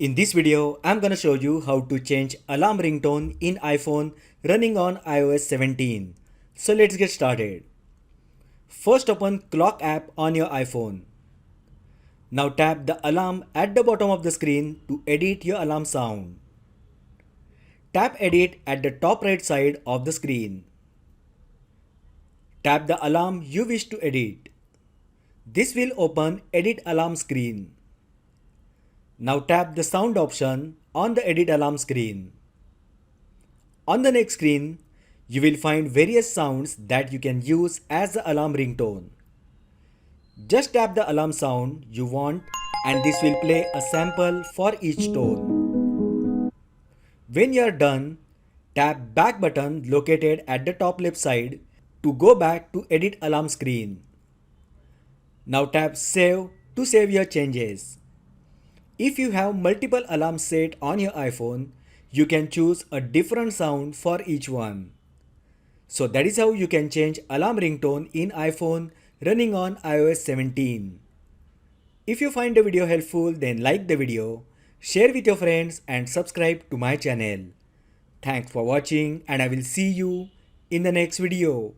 In this video, I'm gonna show you how to change alarm ringtone in iPhone running on iOS 17. So let's get started. First open Clock app on your iPhone. Now tap the alarm at the bottom of the screen to edit your alarm sound. Tap Edit at the top right side of the screen. Tap the alarm you wish to edit. This will open Edit Alarm screen. Now tap the sound option on the Edit Alarm screen. On the next screen, you will find various sounds that you can use as the alarm ringtone. Just tap the alarm sound you want and this will play a sample for each tone. When you are done, tap back button located at the top left side to go back to Edit Alarm screen. Now tap Save to save your changes. If you have multiple alarms set on your iPhone, you can choose a different sound for each one. So that is how you can change alarm ringtone in iPhone running on iOS 17. If you find the video helpful, then like the video, share with your friends and subscribe to my channel. Thanks for watching and I will see you in the next video.